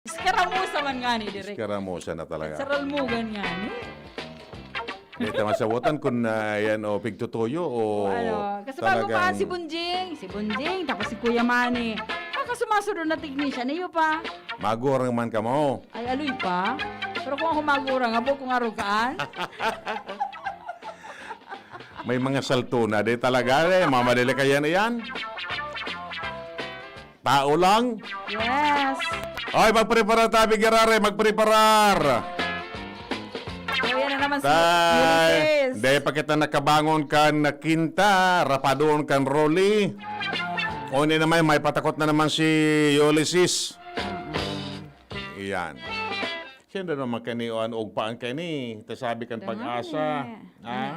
Iskaramusa man nga ni Direk. Iskaramusa na talaga. Saralmugan nga ni. Dito masabutan kung yan o pigtutuyo o Ano, kasi bago pa si Bunjing, tapos si Kuya Manny. Baka sumasunod na technician, iyo pa. Magurang man ka mo. Ay, aloy pa. Pero kung ako magurang, abo kung arugaan. May mga salto na di talaga mamadali kaya na yan. Tao lang. Yes. Ay, magpreparar tabi Gerare, magpreparar. So, yan na naman si Tay, Ulysses. dahil pa kita nakabangon kan na kinta, rapadon kan Rolly. O ni naman, may patakot na naman si Ulysses. Iyan. Siyempre naman kaniuan og paan kani, tasabi kan pag-asa. Ha?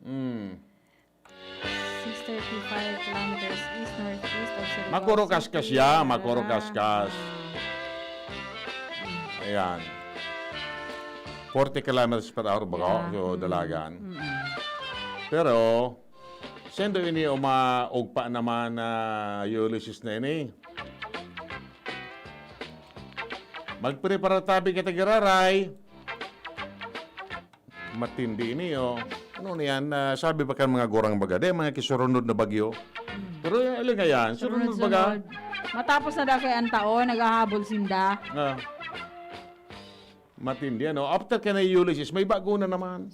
635 kilometers east-northeast of Surigao Makurokaskas City. ya, makurokaskas. Ayan. 40 kilometers per hour ba? So, dalagan. Pero, sendo ini umaugpa naman na Ulysses na ini. Magprepara tabi kita giraray. Matindi ini, oh. Ano niyan? Sabi ba kan mga gorang baga? Mga kisurunod na bagyo. Pero alin nga yan? Surunod baga? Matapos na kay ang taon, naghahabol sinda. Matindi, ano? After ka na Ulysses, may bago na naman.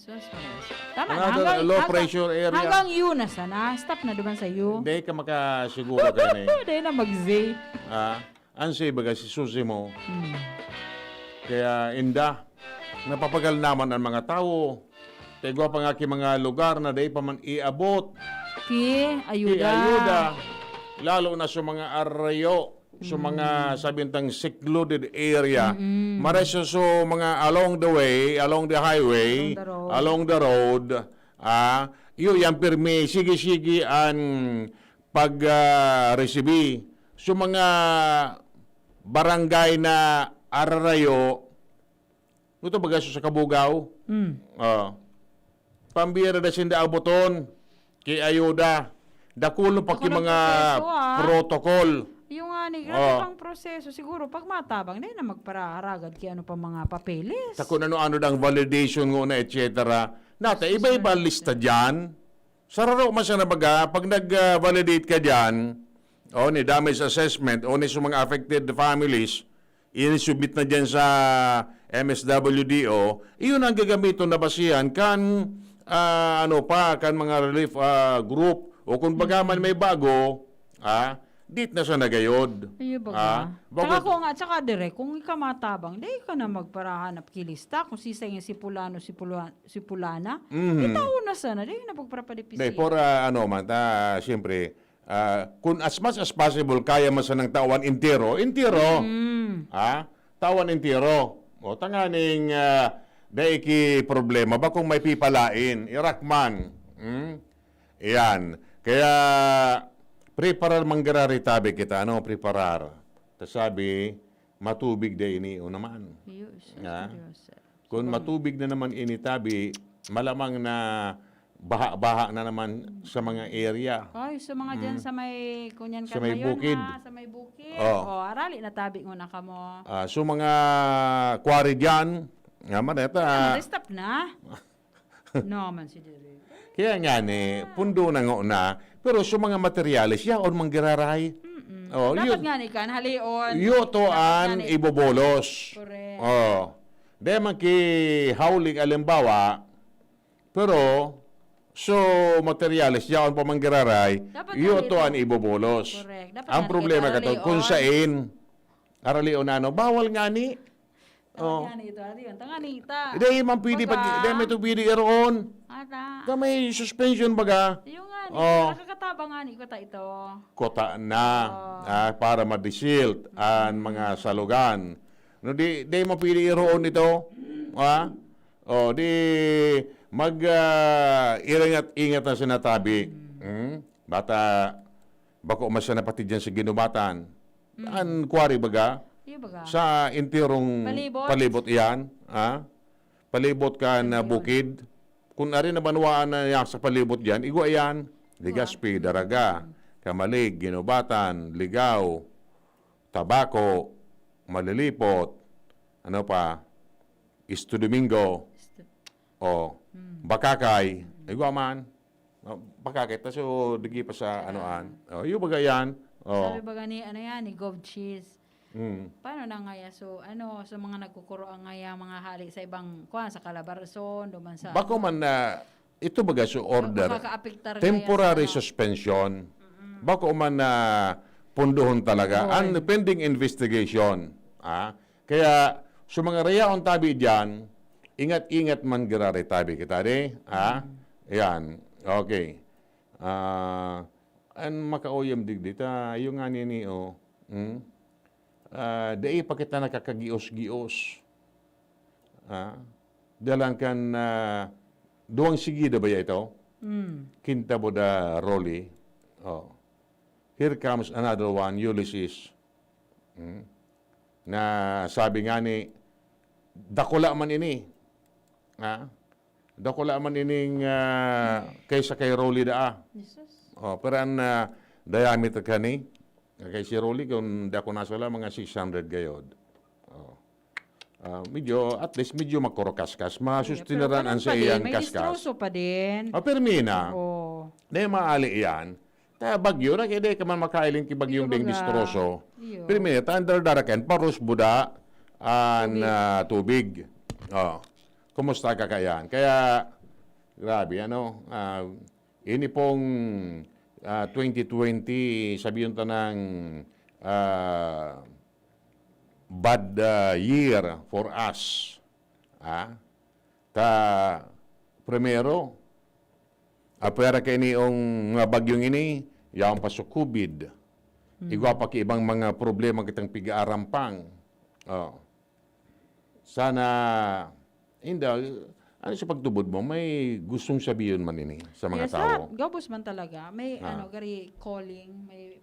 Tama na. Another low pressure area. Hanggang yun na sana. Stop na duman sa iyo. Hindi ka makasiguro ka na eh. Hindi na mag-Z. Ansi baga si susi mo. Kaya inda, napapagal naman ang mga tao. Tegwa pa nga ki mga lugar na day pa man iabot. Ki, ayuda. Ayuda. Lalo na sa mga arayo, sa mga sabintang secluded area. Mareso so mga along the way, along the highway, along the road, iyo yan pirmi, sige-sige ang pag-resibi. So mga barangay na arayo, ito baga sa Kabugaw, pambira na sinda abuton, kay ayuda, dakulo pa ki mga protocol. Yung nga ni, grabe ang proseso. Siguro, pag matabang, na magpararagad kaya ano pa mga papeles. Sa kung ano-ano dang validation ngo na, etc. Nata, iba-iba lista dyan. Sararo man siya na baga, pag nag-validate ka dyan, o ni damage assessment, o ni sa mga affected families, inisubmit na dyan sa MSWDO, iyon ang gagamito na basihan kan kan mga relief group, o kung baga man may bago, dit na siya nagayod. Ayun ba Tsaka kung tsaka direk, kung ikaw matabang, di ka na magparahanap kilista. Kung sisay nga si Pulano, si Pulana, itaw na sana, di na pagparapadipisi. Di, for siyempre, kung as much as possible, kaya man sa ng tawan intero. Tawan intero. O tanganing daiki problema ba kung may pipalain, irakman. Yan. Kaya, preparar manggarari tabi kita, preparar. Sabi, matubig da ini o naman. Kung matubig na naman ini tabi, malamang na baha-baha na naman sa mga area. Ay, sa mga dyan sa may, kunyan ka sa may ngayon bukid. Sa may bukid. Arali na tabi mo na ka mo. So mga quarry dyan, nga man Stop na. No, man si Diri. kaya nga pundo na nga na, pero sa mga materyales, yaon manggiraray. Dapat nga ni kan, halion. Yutoan ibobolos. Correct. Di man ki hauling alimbawa, pero so materyales, yaon pa manggiraray, yutoan ibobolos. Correct. Ang problema ka to, kung sain, aralion bawal nga ni. Hindi man pwede hindi may tubili iroon. May suspension baga. Yung nga ni, nakakatabang nga ni ko ta ito. Kota na para ma-desilt ang mga salugan. No, di mo pwede iroon ito. Di mag-ingat na sinatabi. Bata, bako mas na pati dyan sa ginubatan. Ang kwari baga, sa intirong palibot iyan, palibot ka na bukid, kung ari na banwaan na yan sa palibot diyan, igwa yan, Ligaspi, Daraga, Kamalig, Ginubatan, Ligaw, Tabako, Malilipot, ano pa, Isto Domingo, o Bakakay, ay man, Bakakay, tas digi pa sa anoan. Yung baga yan. Sabi ba gani, ano yan, ni Gov Cheese. Mm. Paano na ngaya? So, sa mga nagkukuro ang ngaya, mga hali sa ibang, sa Calabarzon, duman sa... Bako man na, ito baga sa order, makakaapektar temporary ngaya suspension. Bako man na punduhon talaga. Oy. Pending investigation. Kaya, sa mga rayaon tabi dyan, ingat-ingat man garari tabi kita di. Ayan. Okay. An makauyam digdita, yung nga ni dai pa kita nakakagios-gios. Dalang kan duwang sigida ba ito? Kinta boda Rolly. Here comes another one, Ulysses. Na sabi nga ni, dakula man ini. Dakula man ining kaysa kay Rolly daa. Jesus. Pero ang diameter ka ni, kay si Rolly, kung di ako nasala, mga 600 gayod. At least medyo makorokaskas. Masustinaran ang sa iyang may kaskas. distroso pa din. Pero mina, Oo. na maali iyan, ta bagyo na kaya ka man makailing ki bagyong ding baga. distroso. Iyo. Pero mina, ta andar daraken, parus buda, tubig. Kumusta ka kayan? Kaya, grabe, ini pong 2020, sabihin ta ng bad year for us. Primero, apera kay niong nga bagyong ini, yaong pa sa COVID. Igwa pa ki ibang mga problema kitang pigaarampang. Sana, hindi, ano sa pagtubod mo, may gustong sabihin man ini sa mga tao. Gabos man talaga. May gari calling, may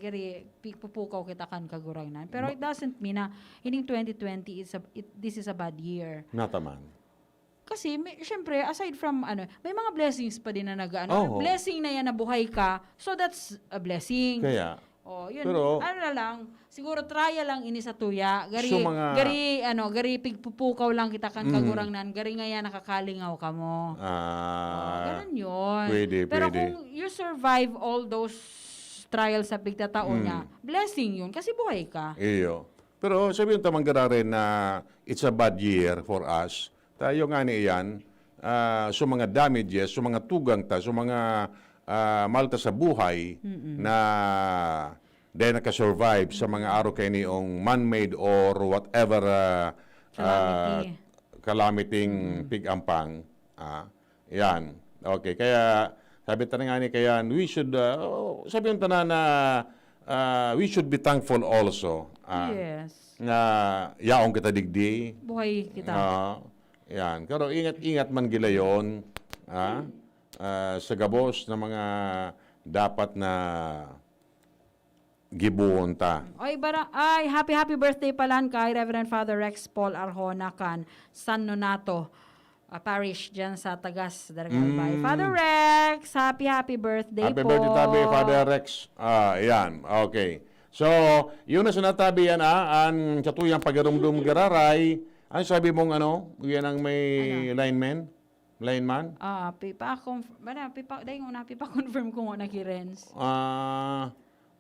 gari pupukaw kita kan kagurangnan. Pero it doesn't mean na ining 2020 this is a bad year. Nataman. Kasi syempre aside from may mga blessings pa din na Oo. blessing na yan na buhay ka. So that's a blessing. Kaya, Yun. Pero- na lang, siguro trial lang ini sa tuya. Gari So, mga- gari pigpupukaw lang kita kan kagurangnan. Gari nga yan nakakalingaw ka mo. Ganun yun. Pwede, Pero pwede. kung you survive all those trials sa bigtataon niya, blessing yun kasi buhay ka. iyo. Pero sabihin tamang rin na it's a bad year for us. Tayo nga ni iyan, so mga damages, so mga tugang ta, so mga malta sa buhay na dahil nakasurvive sa mga araw kayo niong man-made or whatever Calamity. calamiting pig-ampang. Yan. Okay. Kaya, sabi tayo nga ni kaya, we should, sabihin tayo na we should be thankful also. Yes. Na yaong kita digdi. Buhay kita. Yan. Pero ingat-ingat man gila yun. Sa gabos na mga dapat na gibuon ta. Happy birthday palan kay Reverend Father Rex Paul Arjona kan San Nonato Parish dyan sa Tagas, Dargalbay. Father Rex, happy birthday Happy po. birthday tabi, Father Rex. Yan. Okay. So, yun na sinatabi yan, ang katuyang pagarumdum gararay. Ano sabi mong yan ang may lineman? Lineman? Pipa-confirm ko nga na ki Renz.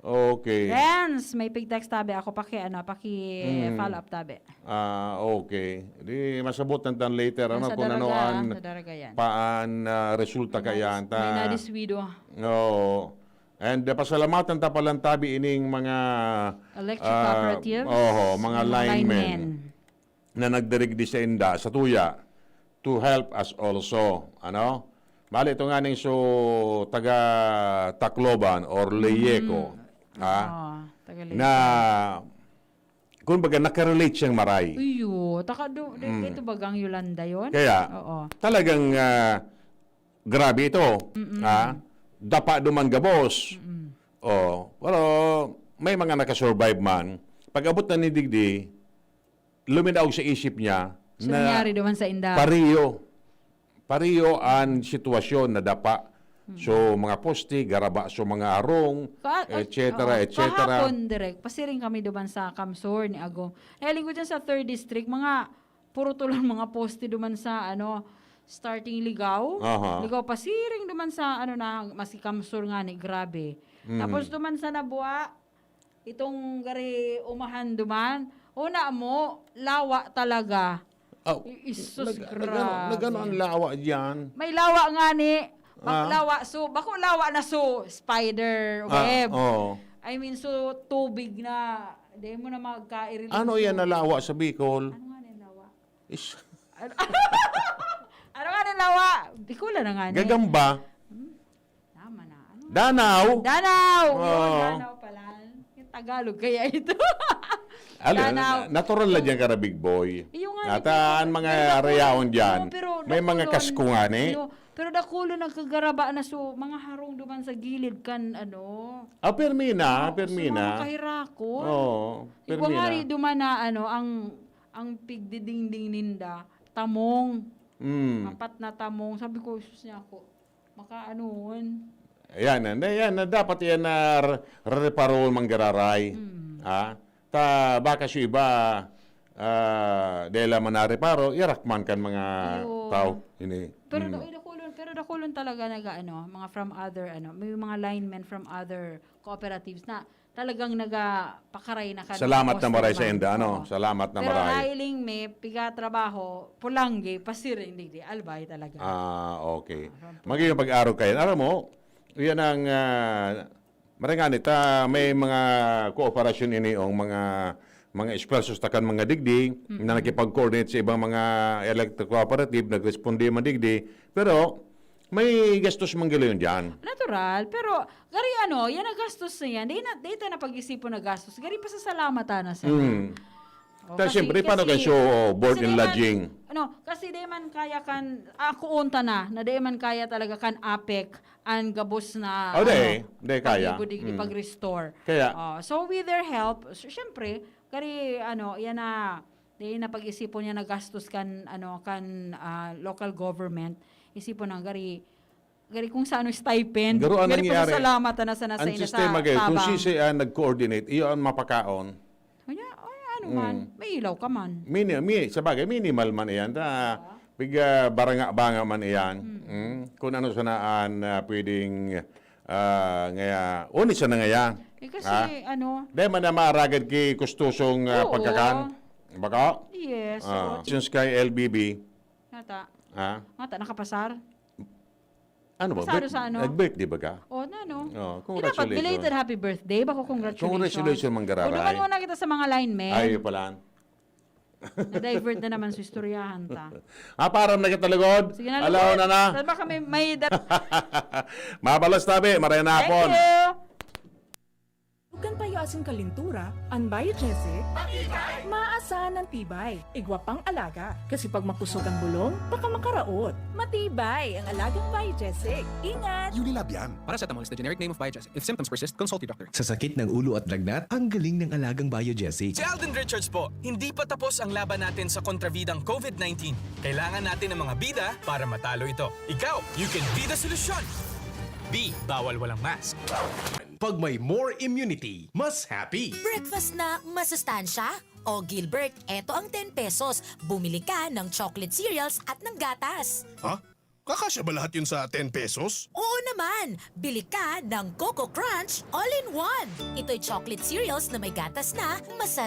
Okay. Renz, may pig-text tabi. Ako follow up tabi. Okay. Di masabot nantan later. Sa Kung daraga, sa daraga yan. paan resulta kayan. May nadiswido. Oo. And pasalamatan ta palang tabi ining mga Electric cooperatives. Mga linemen na nagdirigdi sa inda sa tuya to help us also. Bali ito nga ning so taga Tacloban or Leyeco. Na kung baga nakarelate siyang maray. Uyo, ito bagang Yolanda yon? Kaya Oo. talagang grabe ito. Dapa duman gabos. Pero may mga nakasurvive man. Pag abot na ni Digdi, luminaw sa isip niya So, nangyari naman sa inda. pariyo ang sitwasyon na dapa So, mga poste, garaba so mga arong, etc., etc. Kahapon, direct, pasiring kami duman sa Kamsur ni Agong. Nahiling ko dyan sa 3rd District, mga puro tulang mga poste duman sa, starting Ligaw. Aha. Ligaw, pasiring duman sa, masi Kamsur nga ni, grabe. Tapos duman sa Nabua, itong gari umahan duman, una mo, lawa talaga. Oh, Isus, grabe. nagano ang lawa diyan. May lawa nga ni, lawa, so, bako lawa na so, spider web. I mean, so, tubig na, di mo na magkairili. Ano yan na lawa sa Bicol? Ano nga ni lawa? Is, Ano nga ni lawa? Bicol na nga ni. gagamba. Tama na. Ano? Danaw. Danaw! Oo. Yun, Danaw pala. Yung Tagalog kaya ito. Danaw. Natural na dyan ka na big boy. Yung nga, Nataan mga areaon dyan. pero May mga nakulon. kasko nga ni. Pero dakulo nagkagaraba na so, mga harong duman sa gilid kan, Permina. So, mga kahirakot. Oo, Iba nga rin Permina. duman na, ang pigdidingding ninda, tamong. Apat na tamong. Sabi ko, sus niya ako, Ayan, dapat yan na reparol manggararay. Baka siya iba, dahil man na reparo, irakman kan mga Ayun. tao. Ini. Pero dakulon talaga mga from other, may mga linemen from other cooperatives na talagang nagapakaray na ka. Salamat na maray sa enda, Oo. Salamat na Pero maray. nailing may piga trabaho, pulangge, pasiring, hindi, albay talaga. Okay. Magiging pag-araw kayo. Alam mo, yan ang maranganit, may mga kooperasyon ini o mga espressos takan mga digdi na nakipag-coordinate sa ibang mga electric cooperative, nag-responde mga digdi. Pero may gastos manggilo yun dyan. Natural, pero gari yan ang gastos na yan. Di tayo na pag-isipo na gastos. Gari pa sa salamatan na sa. Tapos siyempre, paano kayo board and lodging? Kasi di man kaya kan, ako unta na di man kaya talaga kan APEC, ang gabos na, di kaya. Pag-restore. Kaya. So with their help, siyempre, gari, yan na, di na pag-isipo niya na gastos kan, local government, isipon ng gari kung sa stipend, Garo, anong gari pa nangyari? sa salamat na sa nasa Ang sistema kayo, kung siya nag-coordinate, iyon mapakaon. May ilaw ka man. Sabagay, minimal man iyan. Biga baranga-banga man iyan. Kung ano sanaan pwedeng unis na ngayon. Kasi Dahil man na maaragad kay kustusong Oo. pagkakan. Baka? yes. Since kay LBB. Ngata, nakapasar. Ano ba? Pasado sa Nag-birthday ba ka? Dapat Congratulations. belated happy birthday. Bako congratulations. Congratulations, Manggararay. Unaman muna kita sa mga linemen. Ay, pala. Na-divert na naman sa istoryahan ta. Param na kita lugod. Sige na, Alaw na na. Baka may Mabalas tabi. Maray na Thank hapon. you! Bukan payo asing kalintura, ang Biogesic, maasahan ng tibay, igwa pang alaga. Kasi pag makusog ang bulong, baka makaraot. Matibay ang alagang Biogesic. Ingat! Unilab yan. Paracetamol is the generic name of Biogesic. If symptoms persist, consult your doctor. Sa sakit ng ulo at lagnat, ang galing ng alagang Biogesic. Si Alden Richards po, hindi pa tapos ang laban natin sa kontrabidang COVID-19. Kailangan natin ng mga bida para matalo ito. Ikaw, you can be the solution. B. Bawal walang mask. Pag may more immunity, mas happy. Breakfast na masustansya? O Gilbert, eto ang 10 pesos. Bumili ka ng chocolate cereals at ng gatas. Ha? Kakasya ba lahat yun sa 10 pesos? Oo naman! Bili ka ng Coco Crunch All-in-One. Ito'y chocolate cereals na may gatas na masarap.